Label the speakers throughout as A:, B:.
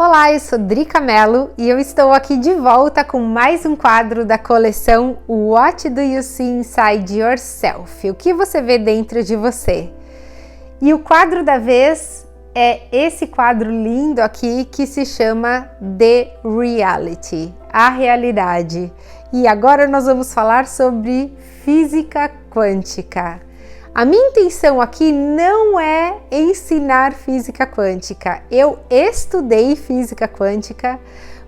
A: Olá, eu sou Drica Mello e eu estou aqui de volta com mais um quadro da coleção What Do You See Inside Yourself? O que você vê dentro de você? E o quadro da vez é esse quadro lindo aqui que se chama The Reality, a realidade. E agora nós vamos falar sobre física quântica. A minha intenção aqui não é ensinar física quântica. Eu estudei física quântica,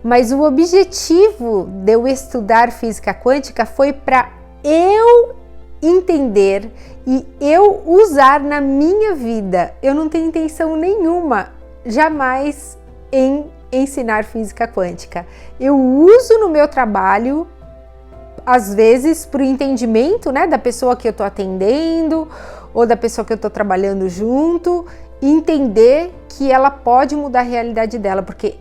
A: mas o objetivo de eu estudar física quântica foi para eu entender e eu usar na minha vida. Eu não tenho intenção nenhuma, jamais, em ensinar física quântica. Eu uso no meu trabalho, às vezes, para o entendimento, né, da pessoa que eu estou atendendo ou da pessoa que eu estou trabalhando junto, entender que ela pode mudar a realidade dela, porque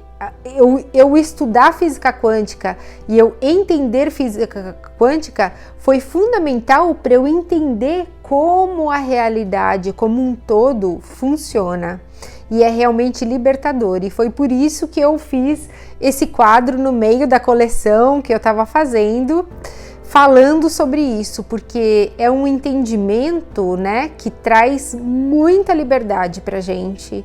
A: eu estudar física quântica e eu entender física quântica foi fundamental para eu entender como a realidade como um todo funciona. E é realmente libertador, e foi por isso que eu fiz esse quadro no meio da coleção que eu estava fazendo, falando sobre isso, porque é um entendimento, né, que traz muita liberdade pra gente,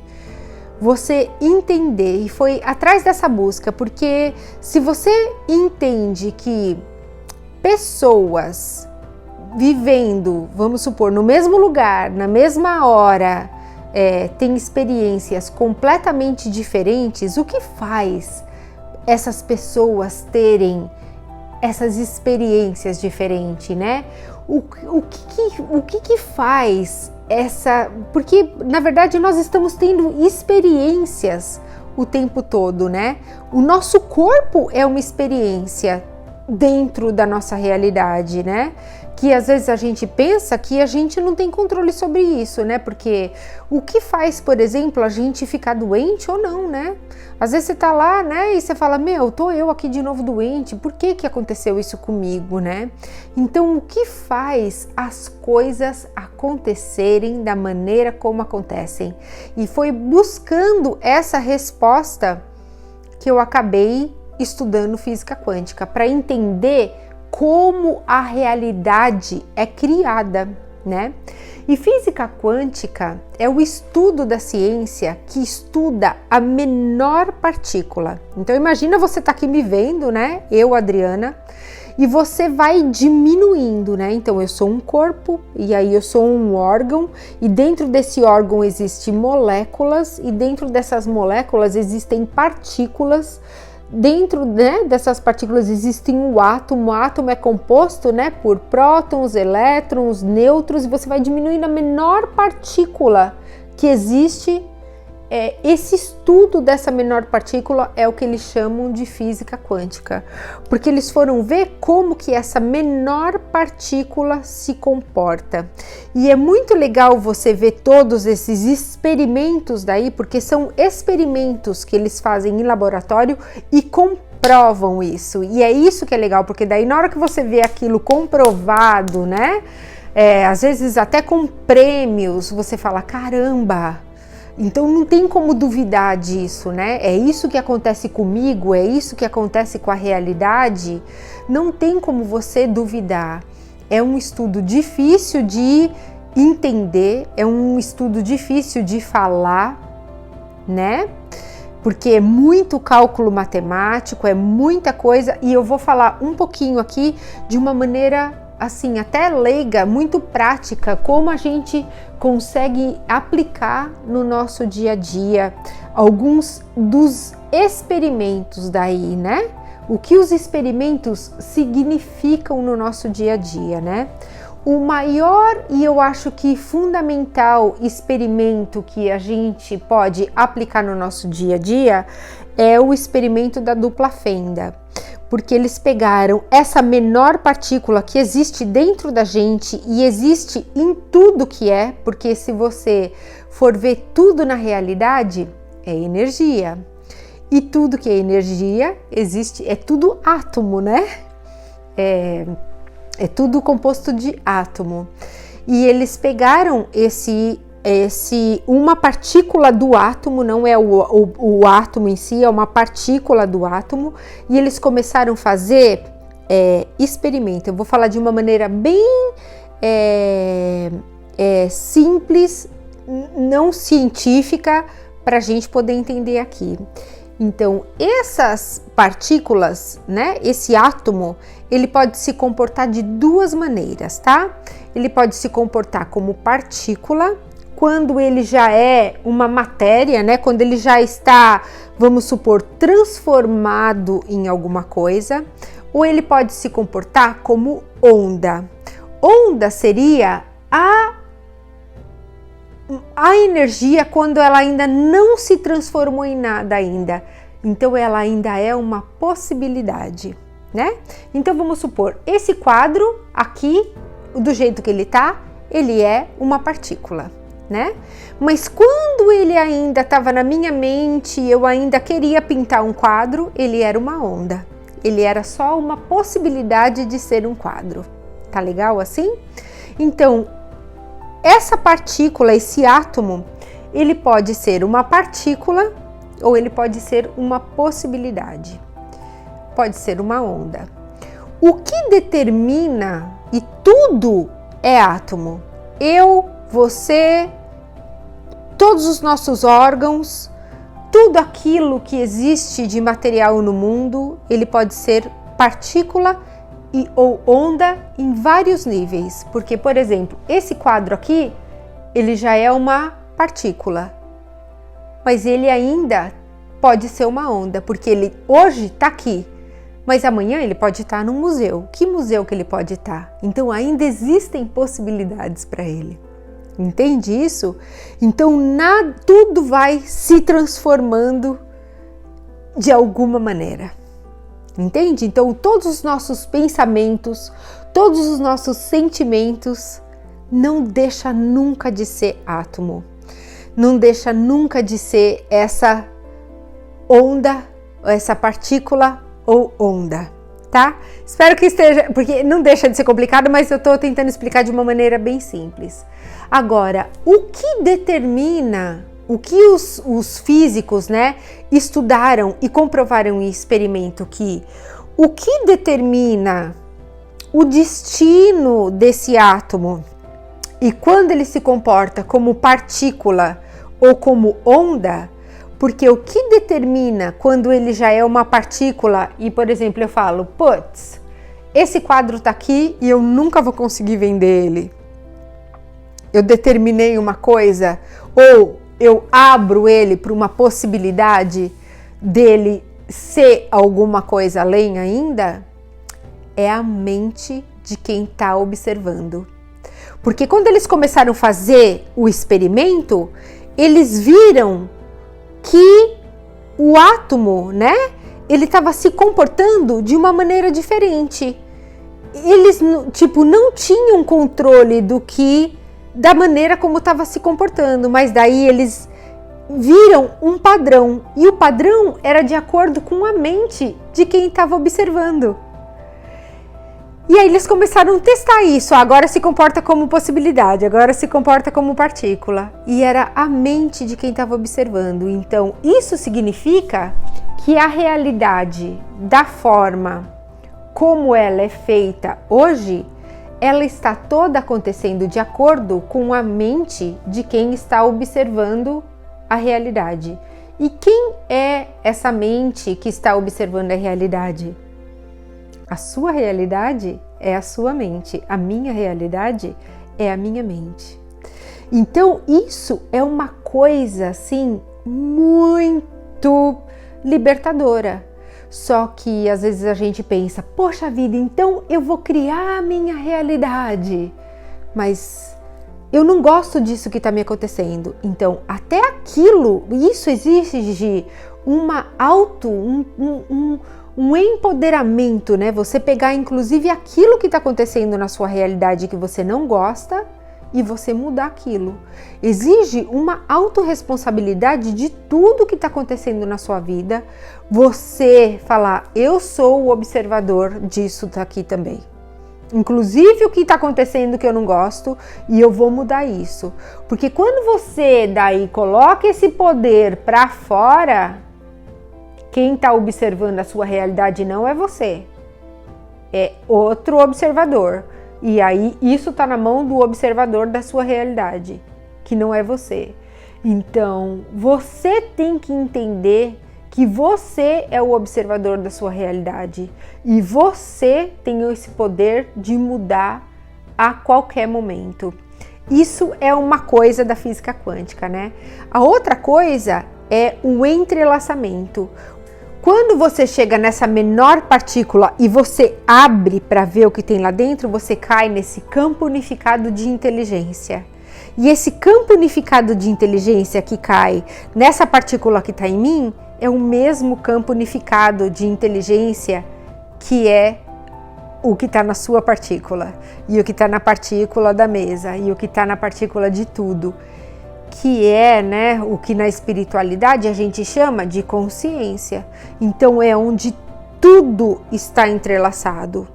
A: você entender, e foi atrás dessa busca, porque se você entende que pessoas vivendo, vamos supor, no mesmo lugar, na mesma hora, tem experiências completamente diferentes, o que faz essas pessoas terem essas experiências diferentes, né? O que faz essa... Porque, na verdade, nós estamos tendo experiências o tempo todo, né? O nosso corpo é uma experiência dentro da nossa realidade, né? Que às vezes a gente pensa que a gente não tem controle sobre isso, né? Porque o que faz, por exemplo, a gente ficar doente ou não, né? Às vezes você tá lá, né? E você fala, tô eu aqui de novo doente, por que aconteceu isso comigo, né? Então, o que faz as coisas acontecerem da maneira como acontecem? E foi buscando essa resposta que eu acabei estudando física quântica, para entender como a realidade é criada, né? E física quântica é o estudo da ciência que estuda a menor partícula. Então imagina você tá aqui me vendo, né? Eu, Adriana, e você vai diminuindo, né? Então eu sou um corpo e aí eu sou um órgão e dentro desse órgão existem moléculas e dentro dessas moléculas existem partículas. Dentro, né, dessas partículas existem o átomo é composto, né, por prótons, elétrons, nêutrons, e você vai diminuindo a menor partícula que existe. Esse estudo dessa menor partícula é o que eles chamam de física quântica, porque eles foram ver como que essa menor partícula se comporta. E é muito legal você ver todos esses experimentos daí, porque são experimentos que eles fazem em laboratório e comprovam isso. E é isso que é legal, porque daí na hora que você vê aquilo comprovado, né, às vezes até com prêmios, você fala, caramba! Então não tem como duvidar disso, né? É isso que acontece comigo, é isso que acontece com a realidade. Não tem como você duvidar. É um estudo difícil de entender, é um estudo difícil de falar, né? Porque é muito cálculo matemático, é muita coisa, e eu vou falar um pouquinho aqui de uma maneira assim, até leiga, muito prática, como a gente consegue aplicar no nosso dia a dia alguns dos experimentos daí, né? O que os experimentos significam no nosso dia a dia, né? O maior e eu acho que fundamental experimento que a gente pode aplicar no nosso dia a dia é o experimento da dupla fenda. Porque eles pegaram essa menor partícula que existe dentro da gente e existe em tudo que é, porque se você for ver tudo na realidade, é energia. E tudo que é energia existe, é tudo átomo, né? É tudo composto de átomo. E eles pegaram uma partícula do átomo, não é o átomo em si, é uma partícula do átomo, e eles começaram a fazer experimento. Eu vou falar de uma maneira bem simples, não científica, para a gente poder entender aqui. Então, essas partículas, né, esse átomo, ele pode se comportar de duas maneiras, tá? Ele pode se comportar como partícula, quando ele já é uma matéria, né, quando ele já está, vamos supor, transformado em alguma coisa, ou ele pode se comportar como onda. Onda seria a energia quando ela ainda não se transformou em nada ainda. Então ela ainda é uma possibilidade, né? Então vamos supor, esse quadro aqui, do jeito que ele tá, ele é uma partícula, né? Mas quando ele ainda estava na minha mente, eu ainda queria pintar um quadro, ele era uma onda. Ele era só uma possibilidade de ser um quadro. Tá legal assim? Então, essa partícula, esse átomo, ele pode ser uma partícula ou ele pode ser uma possibilidade. Pode ser uma onda. O que determina, e tudo é átomo, eu, você, todos os nossos órgãos, tudo aquilo que existe de material no mundo, ele pode ser partícula ou onda em vários níveis, porque, por exemplo, esse quadro aqui, ele já é uma partícula, mas ele ainda pode ser uma onda, porque ele hoje está aqui, mas amanhã ele pode estar num museu. Que museu que ele pode estar? Então ainda existem possibilidades para ele. Entende isso? Então tudo vai se transformando de alguma maneira. Entende? Então todos os nossos pensamentos, todos os nossos sentimentos não deixa nunca de ser átomo. Não deixa nunca de ser essa onda, essa partícula ou onda, tá? Espero que esteja, porque não deixa de ser complicado, mas eu estou tentando explicar de uma maneira bem simples. Agora, o que determina, o que os físicos, né, estudaram e comprovaram em experimento que o que determina o destino desse átomo e quando ele se comporta como partícula ou como onda, porque o que determina quando ele já é uma partícula e, por exemplo, eu falo, putz, esse quadro tá aqui e eu nunca vou conseguir vender ele. Eu determinei uma coisa ou eu abro ele para uma possibilidade dele ser alguma coisa além ainda, é a mente de quem está observando. Porque quando eles começaram a fazer o experimento, eles viram que o átomo, né, ele estava se comportando de uma maneira diferente. Eles, tipo, não tinham controle da maneira como estava se comportando, mas daí eles viram um padrão, e o padrão era de acordo com a mente de quem estava observando. E aí eles começaram a testar isso, agora se comporta como possibilidade, agora se comporta como partícula, e era a mente de quem estava observando. Então isso significa que a realidade da forma como ela é feita hoje, ela está toda acontecendo de acordo com a mente de quem está observando a realidade. E quem é essa mente que está observando a realidade? A sua realidade é a sua mente, a minha realidade é a minha mente. Então isso é uma coisa assim muito libertadora. Só que às vezes a gente pensa, poxa vida, então eu vou criar a minha realidade, mas eu não gosto disso que está me acontecendo. Então até aquilo, isso exige um empoderamento, né? Você pegar inclusive aquilo que está acontecendo na sua realidade que você não gosta e você mudar aquilo. Exige uma autorresponsabilidade de tudo que está acontecendo na sua vida. Você falar, eu sou o observador disso aqui também. inclusive o que está acontecendo que eu não gosto, e eu vou mudar isso. Porque quando você daí coloca esse poder para fora, quem está observando a sua realidade não é você, é outro observador. E aí isso está na mão do observador da sua realidade, que não é você. Então você tem que entender que você é o observador da sua realidade e você tem esse poder de mudar a qualquer momento. Isso é uma coisa da física quântica, né? A outra coisa é o entrelaçamento. Quando você chega nessa menor partícula e você abre para ver o que tem lá dentro, você cai nesse campo unificado de inteligência. E esse campo unificado de inteligência que cai nessa partícula que está em mim é o mesmo campo unificado de inteligência que é o que está na sua partícula, e o que está na partícula da mesa, e o que está na partícula de tudo, que é, né, o que na espiritualidade a gente chama de consciência. Então é onde tudo está entrelaçado.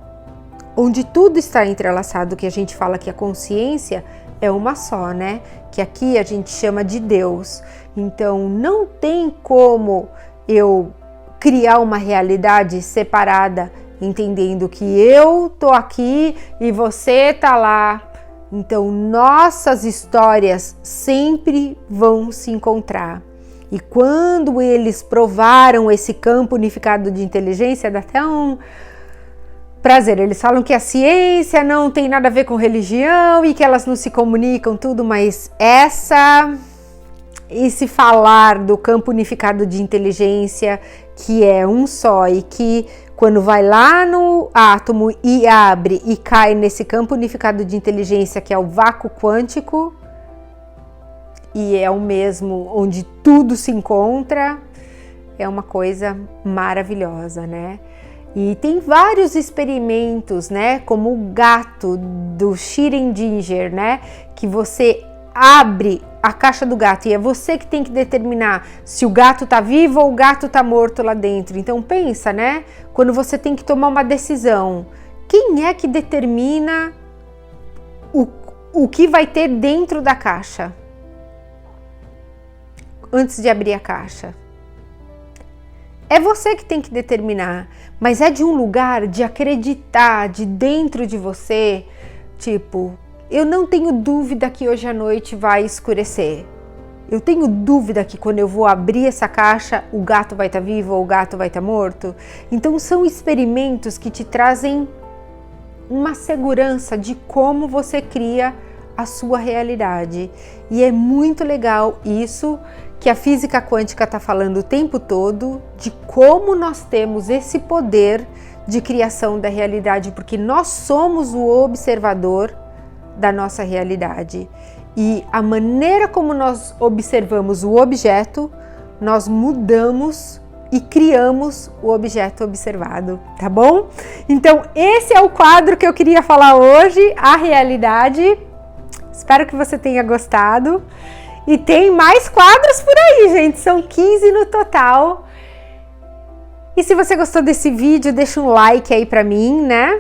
A: Onde tudo está entrelaçado, que a gente fala que a consciência é uma só, né? Que aqui a gente chama de Deus. Então não tem como eu criar uma realidade separada, entendendo que eu tô aqui e você tá lá. Então nossas histórias sempre vão se encontrar. E quando eles provaram esse campo unificado de inteligência, dá até um prazer. Eles falam que a ciência não tem nada a ver com religião e que elas não se comunicam, tudo, mas esse falar do campo unificado de inteligência, que é um só e que quando vai lá no átomo e abre e cai nesse campo unificado de inteligência, que é o vácuo quântico, e é o mesmo onde tudo se encontra, é uma coisa maravilhosa, né? E tem vários experimentos, né, como o gato do Schrödinger, né, que você abre a caixa do gato e é você que tem que determinar se o gato tá vivo ou o gato tá morto lá dentro. Então pensa, né, quando você tem que tomar uma decisão, quem é que determina o que vai ter dentro da caixa antes de abrir a caixa? É você que tem que determinar, mas é de um lugar de acreditar, de dentro de você, tipo, eu não tenho dúvida que hoje à noite vai escurecer. Eu tenho dúvida que quando eu vou abrir essa caixa, o gato vai estar vivo ou o gato vai estar morto. Então são experimentos que te trazem uma segurança de como você cria a sua realidade. E é muito legal isso que a física quântica está falando o tempo todo, de como nós temos esse poder de criação da realidade, porque nós somos o observador da nossa realidade. E a maneira como nós observamos o objeto, nós mudamos e criamos o objeto observado, tá bom? Então esse é o quadro que eu queria falar hoje, a realidade. Espero que você tenha gostado. E tem mais quadros por aí, gente, são 15 no total. E se você gostou desse vídeo, deixa um like aí pra mim, né?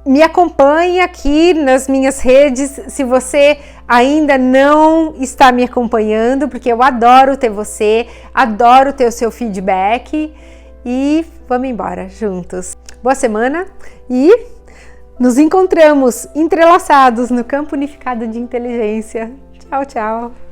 A: Me acompanhe aqui nas minhas redes, se você ainda não está me acompanhando, porque eu adoro ter você, adoro ter o seu feedback. E vamos embora juntos. Boa semana e nos encontramos entrelaçados no campo unificado de inteligência. Tchau, tchau!